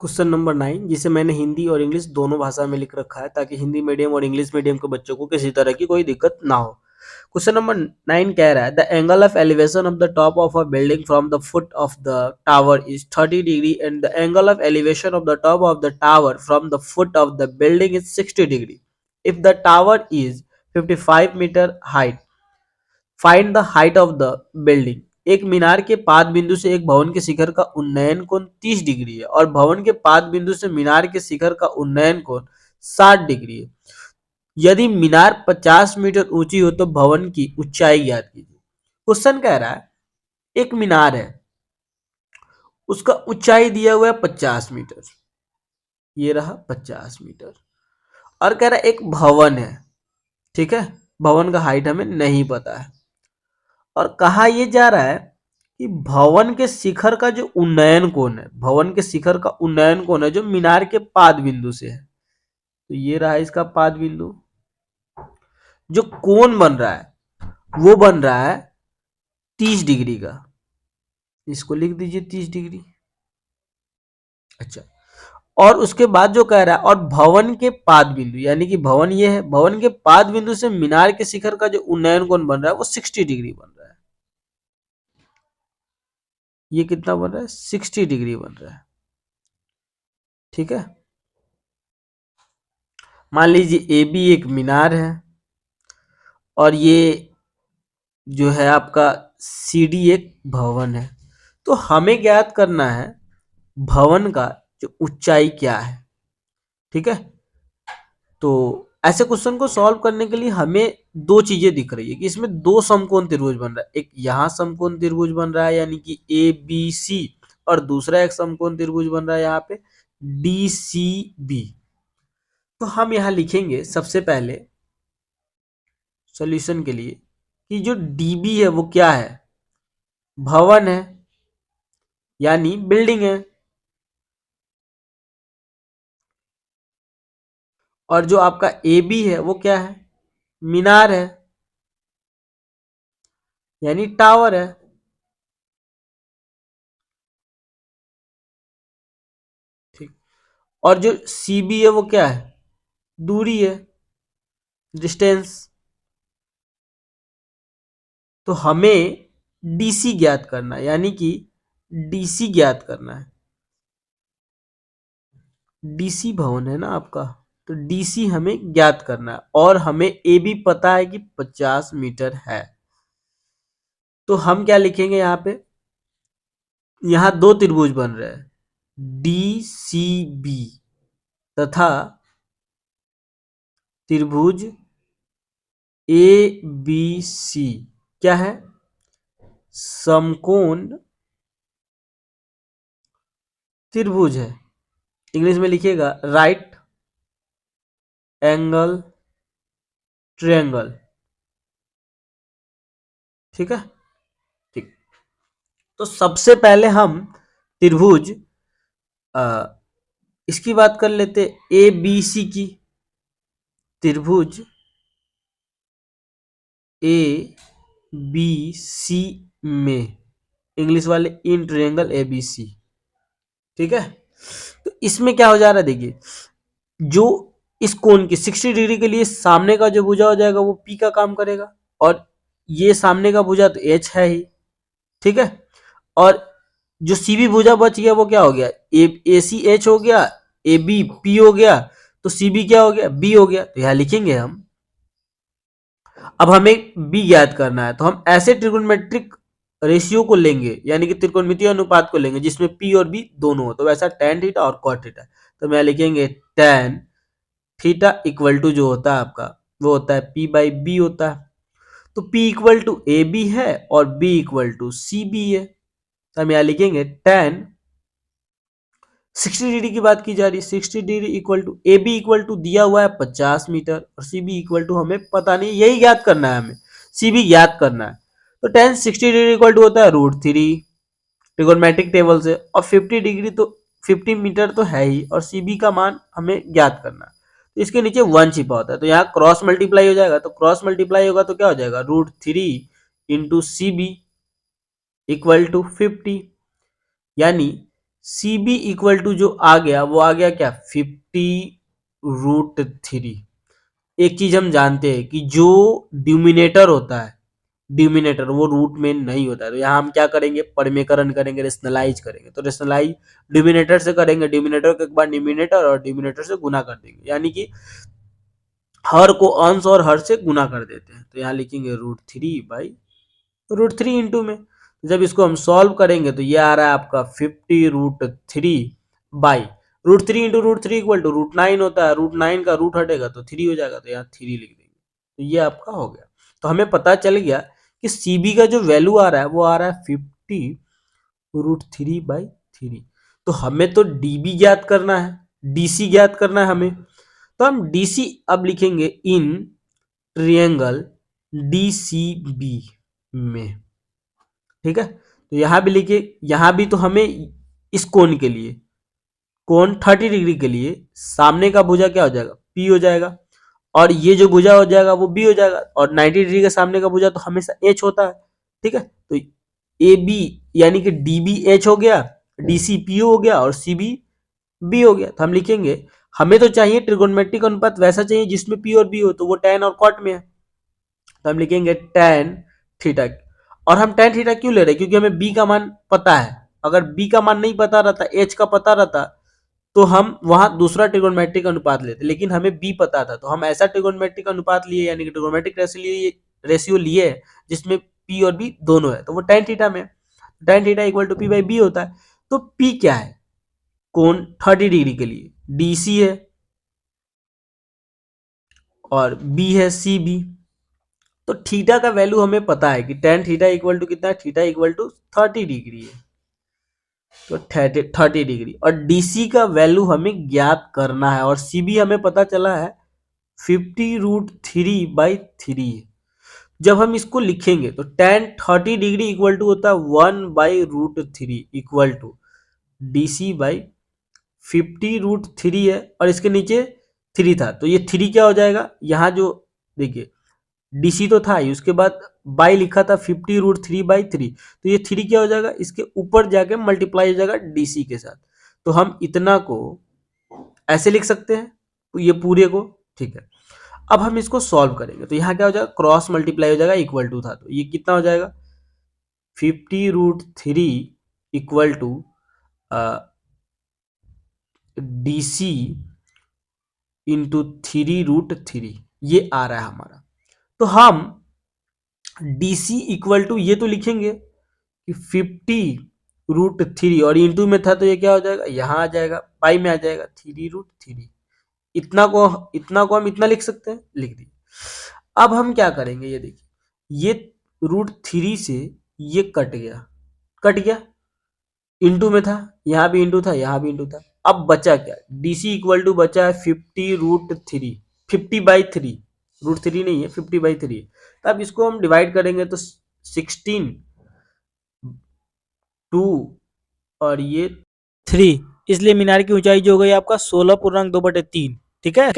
Question number 9, जिसे मैंने हिंदी और इंग्लिश दोनों भाषा में लिख रखा है ताकि हिंदी मीडियम और इंग्लिश मीडियम के बच्चों को किसी तरह की कोई दिक्कत ना हो। क्वेश्चन नंबर 9 कह रहा है the angle of elevation of the top of a building from the foot of the tower is 30 degree and the angle of elevation of the top of the tower from the foot of the building is 60 degree. If the tower is 55 metre height, find the height of the building. एक मीनार के पाद बिंदु से एक भवन के शिखर का उन्नयन कोण 30 डिग्री है और भवन के पाद बिंदु से मीनार के शिखर का उन्नयन कोण 60 डिग्री है। यदि मीनार 50 मीटर ऊंची हो तो भवन की ऊंचाई ज्ञात कीजिए। क्वेश्चन कह रहा है एक मीनार है, उसका ऊंचाई दिया हुआ है 50 मीटर, ये रहा 50 मीटर। और कह रहा है एक भवन है, ठीक है, भवन का हाइट हमें नहीं पता है और कहा यह जा रहा है कि भवन के शिखर का जो उन्नयन कोण है, भवन के शिखर का उन्नयन कोण है जो मीनार के पाद बिंदु से है, तो ये रहा इसका पाद बिंदु। जो कोण बन रहा है वो बन रहा है 30 डिग्री का, इसको लिख दीजिए 30 डिग्री। अच्छा, और उसके बाद जो कह रहा है और भवन के पाद बिंदु, यानी कि भवन ये है, भवन के पाद बिंदु से मीनार के शिखर का जो उन्नयन कोण बन रहा है वो 60 डिग्री बन रहा है। ये कितना बन रहा है? 60 डिग्री बन रहा है, ठीक है। मान लीजिए ए बी एक मीनार है और ये जो है आपका सी डी एक भवन है, तो हमें ज्ञात करना है भवन का जो ऊंचाई क्या है, ठीक है। तो ऐसे क्वेश्चन को सॉल्व करने के लिए हमें दो चीजें दिख रही है कि इसमें दो समकोण त्रिभुज बन रहा है, एक यहाँ समकोण त्रिभुज बन रहा है यानी कि ए बी सी, और दूसरा एक समकोण त्रिभुज बन रहा है यहाँ पे डी सी बी। तो हम यहाँ लिखेंगे सबसे पहले सॉल्यूशन के लिए कि जो डीबी है वो क्या है? भवन है, यानी बिल्डिंग है। और जो आपका ए बी है वो क्या है? मीनार है, यानी टावर है। ठीक, और जो सी बी है वो क्या है? दूरी है, डिस्टेंस। तो हमें डीसी ज्ञात करना है, यानी कि डीसी ज्ञात करना है। डीसी भवन है ना आपका, तो डीसी हमें ज्ञात करना है और हमें ए भी पता है कि 50 मीटर है। तो हम क्या लिखेंगे यहाँ पे? यहाँ दो त्रिभुज बन रहे हैं डी सी बी तथा त्रिभुज ए बी सी क्या है? समकोण त्रिभुज है। इंग्लिश में लिखिएगा राइट एंगल ट्रायंगल, ठीक है। ठीक, तो सबसे पहले हम त्रिभुज इसकी बात कर लेते ए बी सी की। त्रिभुज ए बी सी में इंग्लिश वाले in triangle A B C, ठीक है। तो इसमें क्या हो जा रहा है, देखिए जो इस कोण की 60 डिग्री के लिए सामने का जो भुजा हो जाएगा वो पी का काम करेगा, और ये सामने का भुजा तो एच है ही, ठीक है। और जो सी बी भुजा बच गया वो क्या हो गया? ए सी एच हो गया, ए बी पी हो गया, तो सी बी क्या हो गया? बी हो गया। तो यहां लिखेंगे हम, अब हमें बी ज्ञात करना है तो हम ऐसे ट्रिगोनोमेट्रिक रेशियो को लेंगे, यानी कि त्रिकोणमितीय अनुपात को लेंगे जिसमें पी और बी दोनों हो, तो वैसा tan थीटा और cot थीटा। तो मैं लिखेंगे tan थीटा इक्वल टू जो होता है आपका वो होता है p बाई बी होता है। तो p equal to A B है और b equal to C B है, तो हम यहाँ लिखेंगे tan 60 डिग्री की बात की जा रही है, 60 degree equal to A B equal to दिया हुआ है 50 मीटर और सी बी इक्वल टू हमें पता नहीं, यही ज्ञात करना है हमें, सी बी ज्ञात करना है। तो tan 60 डिग्री इक्वल टू होता है √3 ट्रिगोनोमेट्रिक टेबल से, और 50 डिग्री तो 50 मीटर तो है ही, और सी बी का मान हमें ज्ञात करना है। तो इसके नीचे 1 छिपा होता है, तो यहाँ क्रॉस मल्टीप्लाई हो जाएगा, तो क्रॉस मल्टीप्लाई होगा तो क्या हो जाएगा? √3 into C B equal to 50, यानी सी बी इक्वल टू जो आ गया वो आ गया क्या 50√3। एक चीज हम जानते हैं कि जो डिमिनेटर होता है, डिमिनेटर वो रूट में नहीं होता है, तो यहाँ हम क्या करेंगे, परमेकरण करेंगे, रेशनलाइज करेंगे। तो रेशनलाइज डिमिनेटर से करेंगे, डिमिनेटर के एक बार डिमिनेटर और डिमिनेटर से गुना कर देंगे, यानी कि हर को अंश और हर से गुना कर देते हैं। तो यहाँ लिखेंगे √3 इंटू में। जब इसको हम सॉल्व करेंगे तो ये आ रहा है आपका 50√3 बाई √3 इंटू √3 इक्वल टू √9 होता है। √9 का रूट हटेगा तो 3 हो जाएगा, तो यहाँ 3 लिख देंगे। तो ये आपका हो गया। तो हमें पता चल गया कि सीबी का जो वैल्यू आ रहा है वो आ रहा है 50√3/3। तो हमें तो डीबी ज्ञात करना है, डीसी ज्ञात करना है हमें। तो हम डीसी अब लिखेंगे इन ट्रिएंगल डीसीबी में, ठीक है। तो यहां भी लिखिए, यहां भी तो हमें इस कोण के लिए, कोण 30 डिग्री के लिए सामने का भुजा क्या हो जाएगा, पी हो जाएगा, और ये जो भुजा हो जाएगा वो बी हो जाएगा, और 90 डिग्री के सामने का भुजा तो हमेशा एच होता है, ठीक है। तो ए बी यानी कि डी बी एच हो गया, डी सी पी हो गया, और सी बी बी हो गया। तो हम लिखेंगे हमें तो चाहिए ट्रिगोनोमेट्रिक अनुपात वैसा चाहिए जिसमें पी और बी हो, तो वो tan और cot में है। तो हम लिखेंगे tan थीटा। और हम tan थीटा क्यों ले रहे हैं, क्योंकि हमें b का मान पता है। अगर b का मान नहीं पता रहता, h का पता रहता, तो हम वहां दूसरा ट्रिगोनोमेट्रिक अनुपात लेते, लेकिन हमें b पता था, तो हम ऐसा ट्रिगोनोमेट्रिक अनुपात लिए, यानी कि ट्रिगोनोमेट्रिक रेशियो लिए जिसमें p और b दोनों है, तो वो tan थीटा में। tan theta equal to p/b होता है। तो p क्या है, कोण 30 डिग्री के लिए डीसी है, और b है सी बी। तो थीटा का वैल्यू हमें पता है कि tan थीटा इक्वल टू कितना है, थीटा इक्वल टू 30 डिग्री है, तो 30 डिग्री। और डीसी का वैल्यू हमें ज्ञात करना है, और सीबी हमें पता चला है 50√3/3। जब हम इसको लिखेंगे तो tan 30 डिग्री इक्वल टू होता है 1/√3 इक्वल टू DC/50√3 है, और इसके नीचे 3 था, तो ये 3 क्या हो जाएगा, यहाँ जो देखिए डीसी तो था ही, उसके बाद बाई लिखा था 50√3/3, तो ये 3 क्या हो जाएगा, इसके ऊपर जाके मल्टीप्लाई हो जाएगा डीसी के साथ। तो हम इतना को ऐसे लिख सकते हैं, तो ये पूरे को, ठीक है। अब हम इसको सॉल्व करेंगे तो यहाँ क्या हो जाएगा, क्रॉस मल्टीप्लाई हो जाएगा, इक्वल टू था, तो ये कितना हो जाएगा 50√3 इक्वल टू DC इंटू 3√3, ये आ रहा है हमारा। तो हम DC इक्वल टू ये तो लिखेंगे कि 50√3, और इंटू में था तो ये क्या हो जाएगा, यहाँ आ जाएगा, पाई में आ जाएगा 3√3। इतना को हम इतना लिख सकते हैं, लिख दिए। अब हम क्या करेंगे, ये देखिए, ये √3 से ये कट गया, कट गया, इंटू में था, यहाँ भी इंटू था, यहाँ भी इंटू था। अब बचा क्या, डीसी इक्वल टू बचा है 50√3, 50/3, √3 नहीं है, 50/3। तो अब इसको हम डिवाइड करेंगे तो 16, 2 और ये 3, इसलिए मीनार की ऊंचाई जो हो गई आपका 16.2/3, ठीक है।